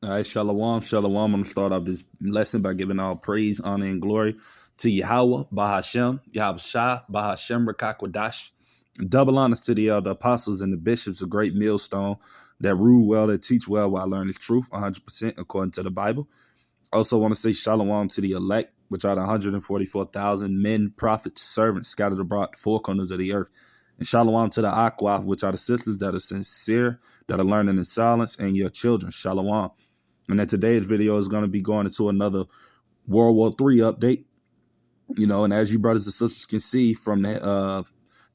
All right, shalom, shalom. I'm going to start off this lesson by giving all praise, honor, and glory to Yahweh, Bahashem, Yahweh Shah, Bahashem, Rakakwadash. Double honors to the elder apostles and the bishops, a great millstone that rule well, that teach well while learning the truth, 100% according to the Bible. Also want to say shalom to the elect, which are the 144,000 men, prophets, servants scattered abroad the four corners of the earth. And shalom to the Akwaf, which are the sisters that are sincere, that are learning in silence, and your children. Shalom. And then today's video is going to be going into another World War III update. And as you brothers and sisters can see from the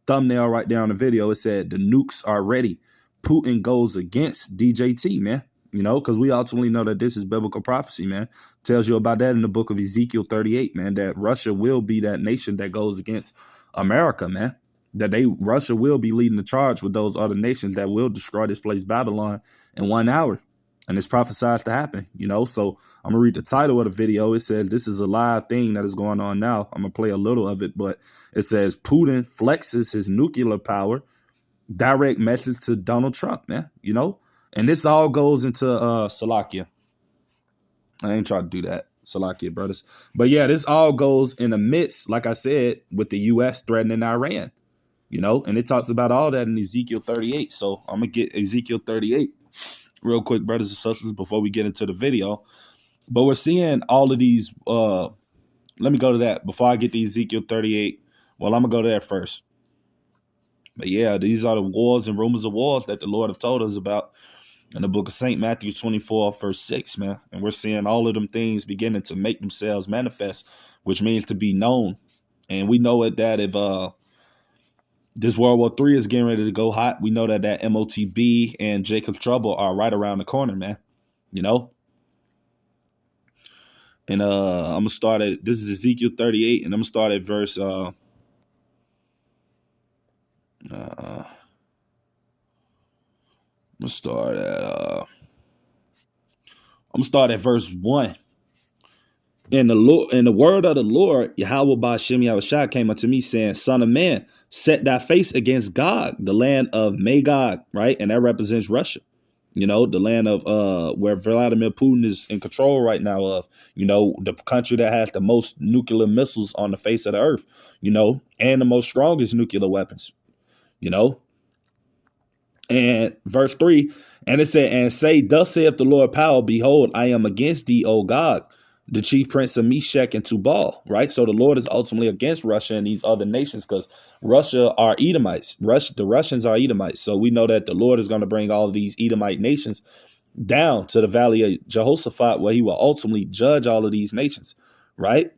thumbnail right there on the video, it said the nukes are ready. Putin goes against DJT, man. Because we ultimately know that this is biblical prophecy, man. Tells you about that in the book of Ezekiel 38, man, that Russia will be that nation that goes against America, man. That Russia will be leading the charge with those other nations that will destroy this place, Babylon, in 1 hour. And it's prophesied to happen, So I'm going to read the title of the video. It says this is a live thing that is going on now. I'm going to play a little of it, but it says Putin flexes his nuclear power. Direct message to Donald Trump, man, And this all goes into Salakia. I ain't trying to do that, Salakia, brothers. But yeah, this all goes in the midst, like I said, with the U.S. threatening Iran, And it talks about all that in Ezekiel 38. So I'm going to get Ezekiel 38. Real quick, brothers and sisters, before we get into the video. But we're seeing all of these. Let me go to that before I get to Ezekiel 38. Well, I'm going to go there first. But yeah, these are the wars and rumors of wars that the Lord have told us about in the book of St. Matthew 24, verse 6, man. And we're seeing all of them things beginning to make themselves manifest, which means to be known. And we know it that if this World War III is getting ready to go hot, we know that MOTB and Jacob's Trouble are right around the corner, man. And I'm going to start at, this is Ezekiel 38, and I'm going to start at verse, I'm going to start at verse 1. And the word of the Lord, Yahweh Ba'Shem Yahushua, came unto me, saying, Son of man, set thy face against Gog, the land of Magog, right? And that represents Russia, the land of where Vladimir Putin is in control right now of, the country that has the most nuclear missiles on the face of the earth, and the most strongest nuclear weapons, And verse 3, and it said, and say, thus saith the Lord power, behold, I am against thee, O Gog, the chief prince of Meshach and Tubal, right? So the Lord is ultimately against Russia and these other nations because Russia are Edomites. The Russians are Edomites. So we know that the Lord is going to bring all of these Edomite nations down to the valley of Jehoshaphat, where he will ultimately judge all of these nations, right?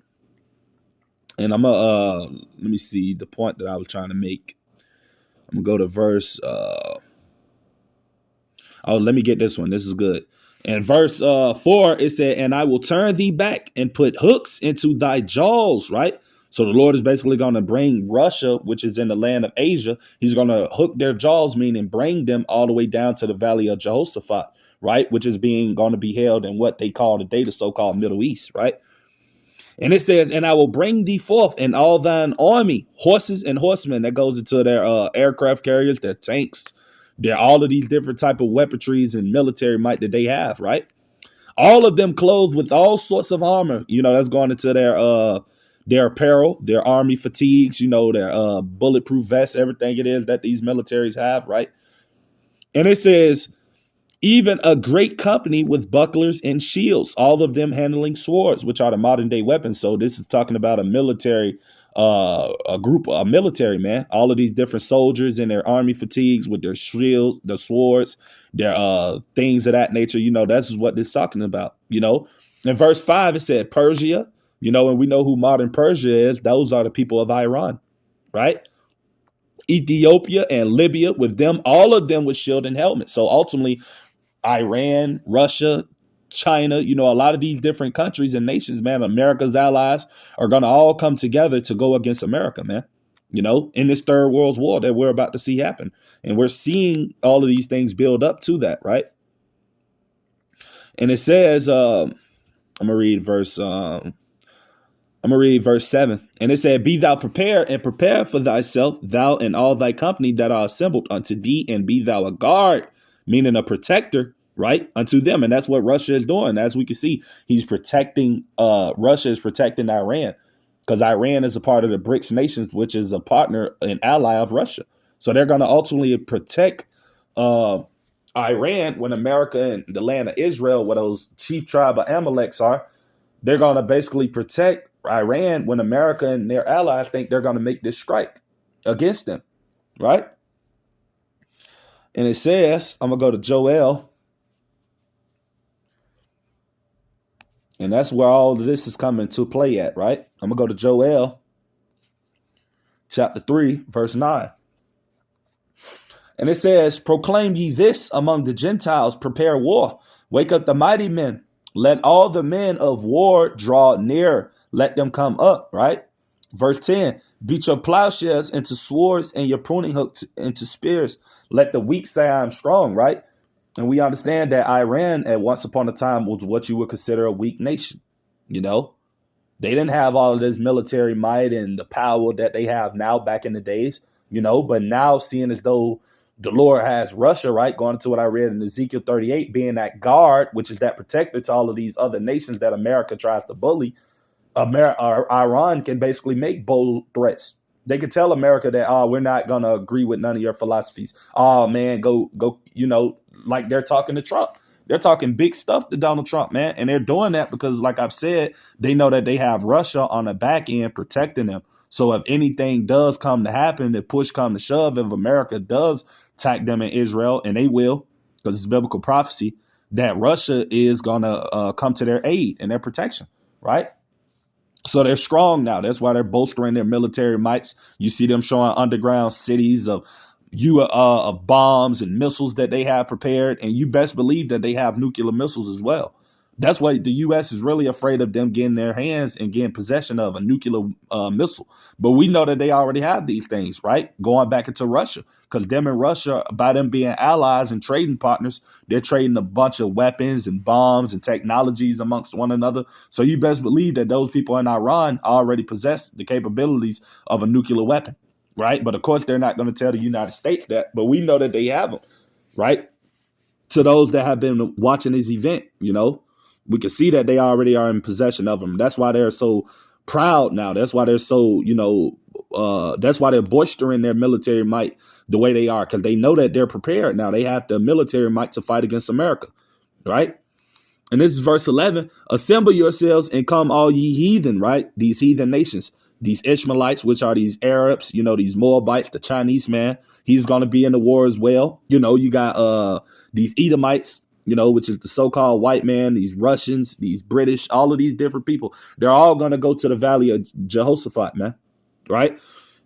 And I'm let me see the point that I was trying to make. I'm gonna go to verse let me get this one. This is good. In verse 4, it said, and I will turn thee back and put hooks into thy jaws, right? So the Lord is basically going to bring Russia, which is in the land of Asia. He's going to hook their jaws, meaning bring them all the way down to the valley of Jehoshaphat, right? Which is going to be held in what they call today the so-called Middle East, right? And it says, and I will bring thee forth in all thine army, horses and horsemen. That goes into their aircraft carriers, their tanks, they're all of these different type of weaponries and military might that they have, right? All of them clothed with all sorts of armor. That's going into their apparel, their army fatigues, their bulletproof vests, everything it is that these militaries have, right? And it says, even a great company with bucklers and shields, all of them handling swords, which are the modern day weapons. So this is talking about a military military, man. All of these different soldiers in their army fatigues with their shields, their swords, their things of that nature. That's what this is talking about. In verse 5, it said Persia, and we know who modern Persia is. Those are the people of Iran, right? Ethiopia and Libya, with them, all of them with shield and helmet. So ultimately, Iran, Russia, China, a lot of these different countries and nations, man, America's allies are going to all come together to go against America, man, in this third world war that we're about to see happen. And we're seeing all of these things build up to that, right? And it says, I'm going to read verse 7. And it said, be thou prepared and prepare for thyself, thou and all thy company that are assembled unto thee, and be thou a guard, meaning a protector, right, unto them. And that's what Russia is doing. As we can see, he's protecting, Russia is protecting Iran, because Iran is a part of the BRICS nations, which is a partner and ally of Russia. So they're going to ultimately protect uh, Iran when America and the land of Israel, where those chief tribe of Amaleks are, they're going to basically protect Iran when America and their allies think they're going to make this strike against them, right? And it says, I'm going to go to Joel, and that's where all of this is coming to play at, right? I'm going to go to Joel chapter 3, verse 9. And it says, proclaim ye this among the Gentiles, prepare war, wake up the mighty men, let all the men of war draw near, let them come up, right? Verse 10, beat your plowshares into swords and your pruning hooks into spears. Let the weak say I'm strong, right? And we understand that Iran at once upon a time was what you would consider a weak nation. You know, they didn't have all of this military might and the power that they have now back in the days, but now seeing as though the Lord has Russia, right, going to what I read in Ezekiel 38, being that guard, which is that protector to all of these other nations that America tries to bully, Iran can basically make bold threats. They can tell America that, oh, we're not going to agree with none of your philosophies. Oh, man, go, like they're talking to Trump. They're talking big stuff to Donald Trump, man. And they're doing that because, like I've said, they know that they have Russia on the back end protecting them. So if anything does come to happen, if push come to shove, if America does attack them in Israel, and they will, because it's biblical prophecy, that Russia is going to come to their aid and their protection, right? So they're strong now. That's why they're bolstering their military mights. You see them showing underground cities of bombs and missiles that they have prepared, and you best believe that they have nuclear missiles as well. That's why the U.S. is really afraid of them getting their hands and getting possession of a nuclear missile. But we know that they already have these things, right? Going back into Russia, because them and Russia, by them being allies and trading partners, they're trading a bunch of weapons and bombs and technologies amongst one another. So you best believe that those people in Iran already possess the capabilities of a nuclear weapon, right? But of course, they're not going to tell the United States that, but we know that they have them, right? To those that have been watching this event, we can see that they already are in possession of them. That's why they're so proud now. That's why they're so, that's why they're bolstering their military might the way they are, because they know that they're prepared now. They have the military might to fight against America, right? And this is verse 11. Assemble yourselves and come, all ye heathen, right? These heathen nations, these Ishmaelites, which are these Arabs, these Moabites, the Chinese man. He's going to be in the war as well. You got these Edomites, which is the so-called white man, these Russians, these British, all of these different people. They're all going to go to the valley of Jehoshaphat, man, right?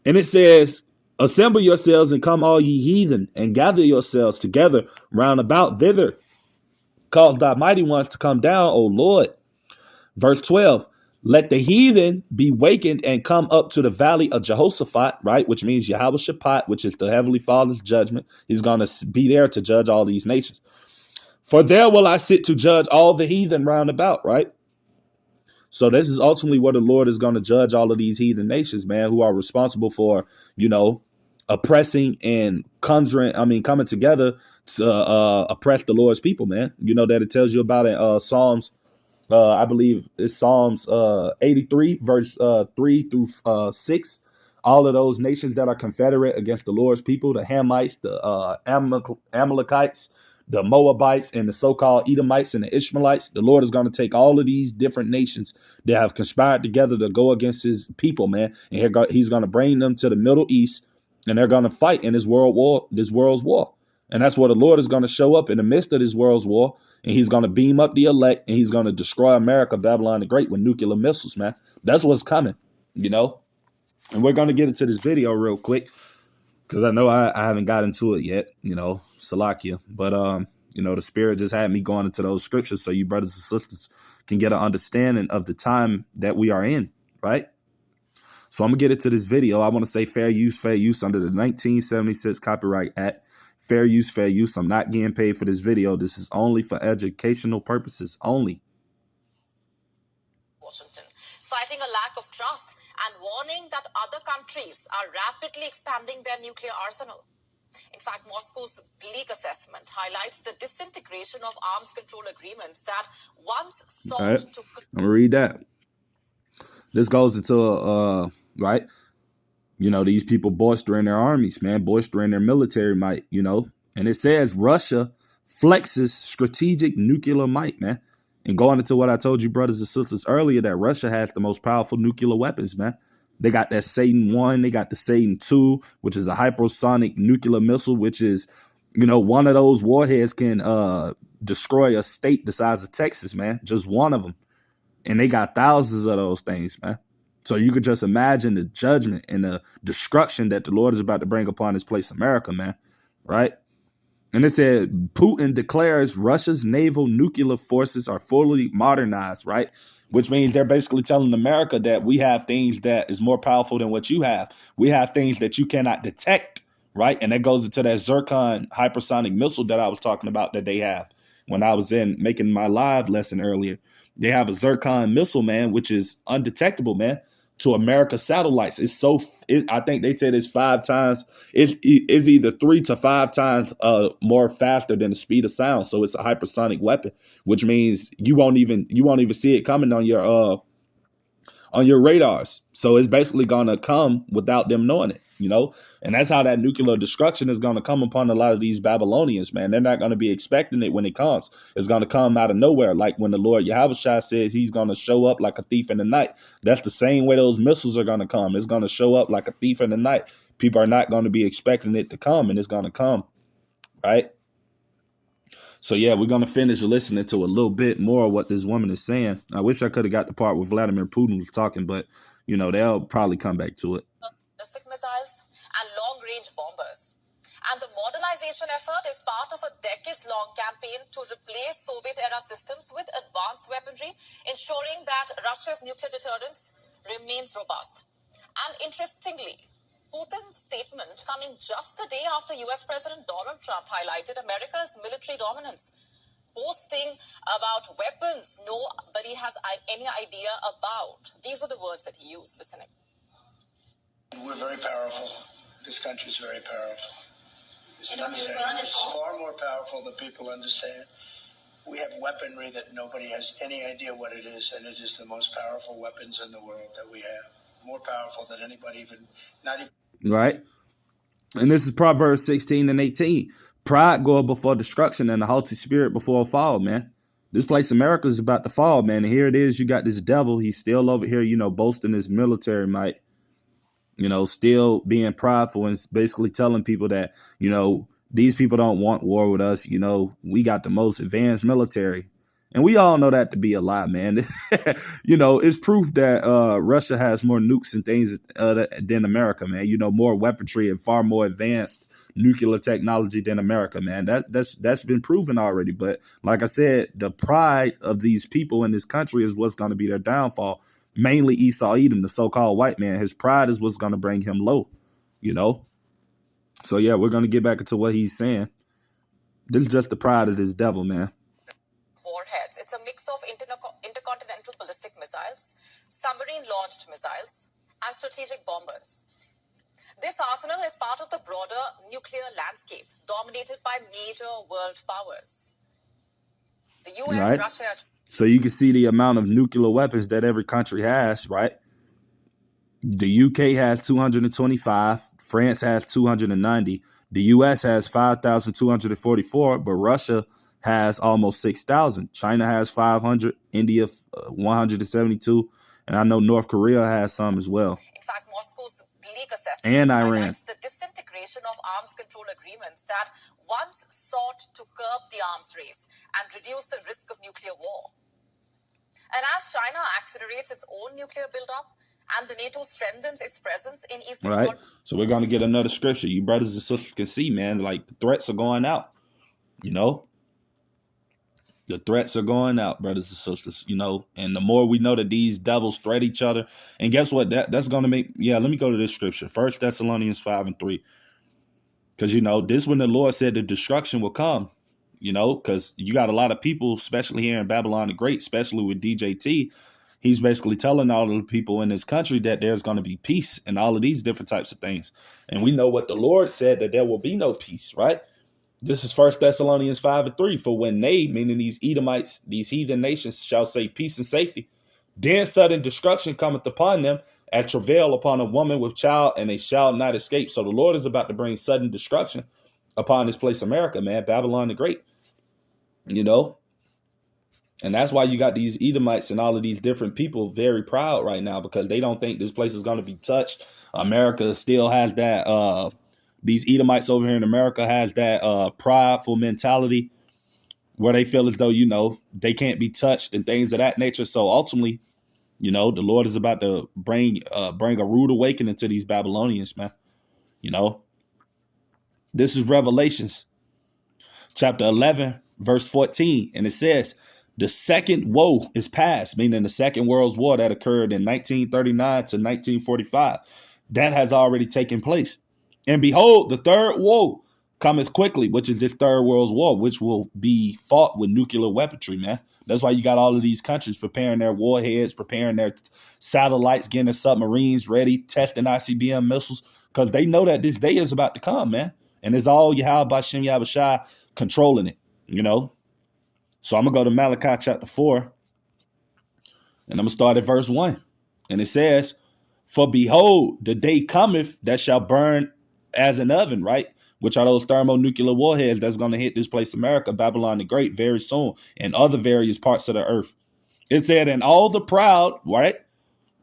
And it says, assemble yourselves and come, all ye heathen, and gather yourselves together round about thither. Cause thy mighty ones to come down, O Lord. Verse 12, let the heathen be wakened and come up to the valley of Jehoshaphat, right? Which means Yahweh Shaphat, which is the Heavenly Father's judgment. He's going to be there to judge all these nations. For there will I sit to judge all the heathen round about, right? So this is ultimately where the Lord is going to judge all of these heathen nations, man, who are responsible for, oppressing and coming together to oppress the Lord's people, man. That it tells you about in Psalms, I believe it's Psalms 83, verse 3 through 6. All of those nations that are confederate against the Lord's people, the Hamites, the Amalekites, the Moabites, and the so-called Edomites and the Ishmaelites, the Lord is going to take all of these different nations that have conspired together to go against his people, man. And he's going to bring them to the Middle East, and they're going to fight in this world's war. And that's where the Lord is going to show up in the midst of this world's war. And he's going to beam up the elect, and he's going to destroy America, Babylon the Great, with nuclear missiles, man. That's what's coming, And we're going to get into this video real quick, because I know I haven't got into it yet, Salakia. But, the Spirit just had me going into those scriptures so you brothers and sisters can get an understanding of the time that we are in, right? So I'm going to get into this video. I want to say fair use under the 1976 Copyright Act. Fair use. I'm not getting paid for this video. This is only for educational purposes only. Washington, citing a lack of trust and warning that other countries are rapidly expanding their nuclear arsenal. In fact, Moscow's bleak assessment highlights the disintegration of arms control agreements that once sought All right. to. I'm gonna read that. This goes into right. You know, these people bolstering their armies, man, bolstering their military might, you know. And it says Russia flexes strategic nuclear might, man. And going into what I told you, brothers and sisters, earlier, that Russia has the most powerful nuclear weapons, man. They got that Satan 1, they got the Satan 2, which is a hypersonic nuclear missile, which is, you know, one of those warheads can destroy a state the size of Texas, man. Just one of them. And they got thousands of those things, man. So you could just imagine the judgment and the destruction that the Lord is about to bring upon this place, America, man. Right? And it said Putin declares Russia's naval nuclear forces are fully modernized, right? Which means they're basically telling America that we have things that is more powerful than what you have. We have things that you cannot detect, right? And that goes into that Zircon hypersonic missile that I was talking about that they have when I was in making my live lesson earlier. They have a Zircon missile, man, which is undetectable, man, to America satellites. It's so, I think they said it's 5 times, it's either 3 to 5 times more faster than the speed of sound. So it's a hypersonic weapon, which means you won't even see it coming on your radars. So it's basically going to come without them knowing it, you know? And that's how that nuclear destruction is going to come upon a lot of these Babylonians, man. They're not going to be expecting it when it comes. It's going to come out of nowhere. Like when the Lord Yahushua says he's going to show up like a thief in the night. That's the same way those missiles are going to come. It's going to show up like a thief in the night. People are not going to be expecting it to come, and it's going to come, right? So, yeah, we're going to finish listening to a little bit more of what this woman is saying. I wish I could have got the part where Vladimir Putin was talking, but, you know, they'll probably come back to it. Ballistic missiles and long-range bombers. And the modernization effort is part of a decades-long campaign to replace Soviet-era systems with advanced weaponry, ensuring that Russia's nuclear deterrence remains robust. And interestingly, Putin's statement coming just a day after US President Donald Trump highlighted America's military dominance, boasting about weapons nobody has any idea about. These were the words that he used. Listening. We're very powerful. This country is very powerful. It's far more powerful than people understand. We have weaponry that nobody has any idea what it is, and it is the most powerful weapons in the world that we have. More powerful than anybody not even. Right. And this is Proverbs 16 and 18. Pride goeth before destruction and the haughty spirit before a fall, man. This place, America, is about to fall, man. And here it is. You got this devil. He's still over here, you know, boasting his military might, you know, still being prideful and basically telling people that, you know, these people don't want war with us. You know, we got the most advanced military. And we all know that to be a lie, man. You know, it's proof that Russia has more nukes and things than America, man. You know, more weaponry and far more advanced nuclear technology than America, man. That's been proven already. But like I said, the pride of these people in this country is what's going to be their downfall. Mainly Esau Edom, the so-called white man. His pride is what's going to bring him low, you know. So, yeah, we're going to get back into what he's saying. This is just the pride of this devil, man. Warheads. It's a mix of intercontinental ballistic missiles, submarine-launched missiles, and strategic bombers. This arsenal is part of the broader nuclear landscape dominated by major world powers. The US, right. Russia. So you can see the amount of nuclear weapons that every country has, right? The UK has 225. France has 290. The US has 5,244, but Russia has almost 6,000. China has 500. India 172, and I know North Korea has some as well. In fact, Moscow's bleak assessment and Iran highlights the disintegration of arms control agreements that once sought to curb the arms race and reduce the risk of nuclear war. And as China accelerates its own nuclear buildup and the NATO strengthens its presence in Eastern Right. So we're going to get another scripture. You brothers and sisters can see, man, like the threats are going out, you know. The threats are going out, brothers and sisters, you know, and the more we know that these devils threat each other, and guess what? That's going to make, let me go to this scripture. 1 Thessalonians 5:3. Because, you know, this when the Lord said the destruction will come, you know, because you got a lot of people, especially here in Babylon the Great, especially with DJT, He's basically telling all of the people in this country that there's going to be peace and all of these different types of things. And we know what the Lord said, that there will be no peace, right? This is 1 Thessalonians 5:3. For when they, meaning these Edomites, these heathen nations, shall say peace and safety, then sudden destruction cometh upon them, as travail upon a woman with child, and they shall not escape. So the Lord is about to bring sudden destruction upon this place, America, man, Babylon the Great, you know? And that's why you got these Edomites and all of these different people very proud right now, because they don't think this place is going to be touched. America still has that, these Edomites over here in America has that prideful mentality where they feel as though, you know, they can't be touched and things of that nature. So ultimately, you know, the Lord is about to bring a rude awakening to these Babylonians, man. You know, this is Revelations chapter 11, verse 14. And it says, the second woe is past, meaning the Second World War that occurred in 1939 to 1945. That has already taken place. And behold, the third woe cometh quickly, which is this Third World War, which will be fought with nuclear weaponry, man. That's why you got all of these countries preparing their warheads, preparing their satellites, getting their submarines ready, testing ICBM missiles, because they know that this day is about to come, man. And it's all Yahweh Bashem Yahushua controlling it, you know. So I'm going to go to Malachi chapter 4, and I'm going to start at verse 1. And it says, for behold, the day cometh that shall burn as an oven, right? Which are those thermonuclear warheads that's going to hit this place, America, Babylon the Great, very soon, and other various parts of the earth. It said, and all the proud, right?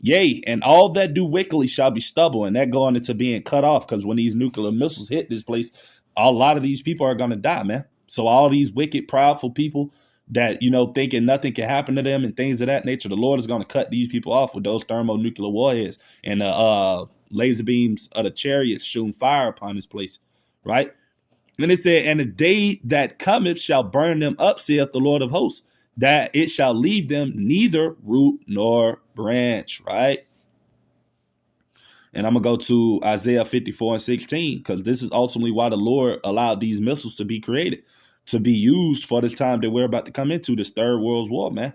Yea, and all that do wickedly shall be stubble, and that going into being cut off, because when these nuclear missiles hit this place, a lot of these people are going to die, man. So all these wicked, proudful people that, you know, thinking nothing can happen to them and things of that nature, the Lord is going to cut these people off with those thermonuclear warheads and the laser beams of the chariots shooting fire upon this place, right? And it said, and the day that cometh shall burn them up, saith the Lord of hosts, that it shall leave them neither root nor branch, right? And I'm going to go to Isaiah 54:16, because this is ultimately why the Lord allowed these missiles to be created, to be used for this time that we're about to come into, this Third World War, man.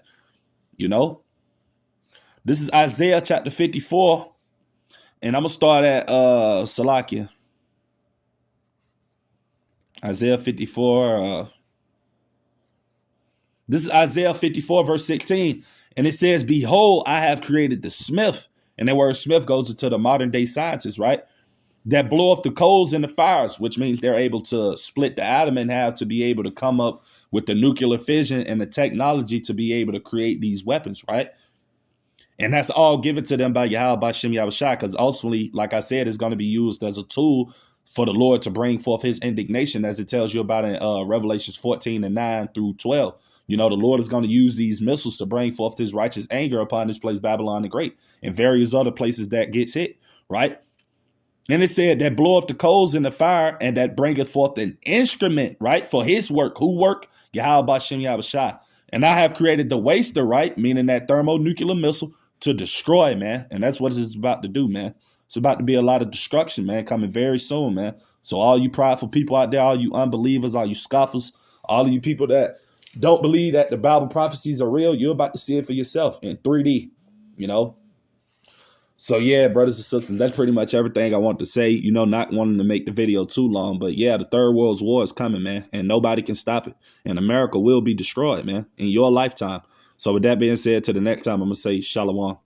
You know, this is Isaiah chapter 54, and I'm going to start at Salakia. Isaiah 54. This is Isaiah 54, verse 16. And it says, behold, I have created the smith. And that word smith goes into the modern day sciences, right? That blow off the coals and the fires, which means they're able to split the atom in half to be able to come up with the nuclear fission and the technology to be able to create these weapons, right? And that's all given to them by Yahweh Bashem Yahushua, because ultimately, like I said, it's going to be used as a tool for the Lord to bring forth his indignation, as it tells you about in Revelations 14 and 9 through 12. You know, the Lord is going to use these missiles to bring forth his righteous anger upon this place, Babylon the Great, and various other places that gets hit, right? And it said that blow up the coals in the fire, and that bringeth forth an instrument, right, for his work. Who work? Yahweh Bashem Yahushua. And I have created the waster, right, meaning that thermonuclear missile, to destroy, man. And that's what it's about to do, man. It's about to be a lot of destruction, man, coming very soon, man. So all you prideful people out there, all you unbelievers, all you scoffers, all of you people that don't believe that the Bible prophecies are real, you're about to see it for yourself in 3D, you know. So, yeah, brothers and sisters, that's pretty much everything I want to say, you know, not wanting to make the video too long. But, yeah, the Third World War is coming, man, and nobody can stop it. And America will be destroyed, man, in your lifetime. So, with that being said, to the next time, I'm going to say shalom.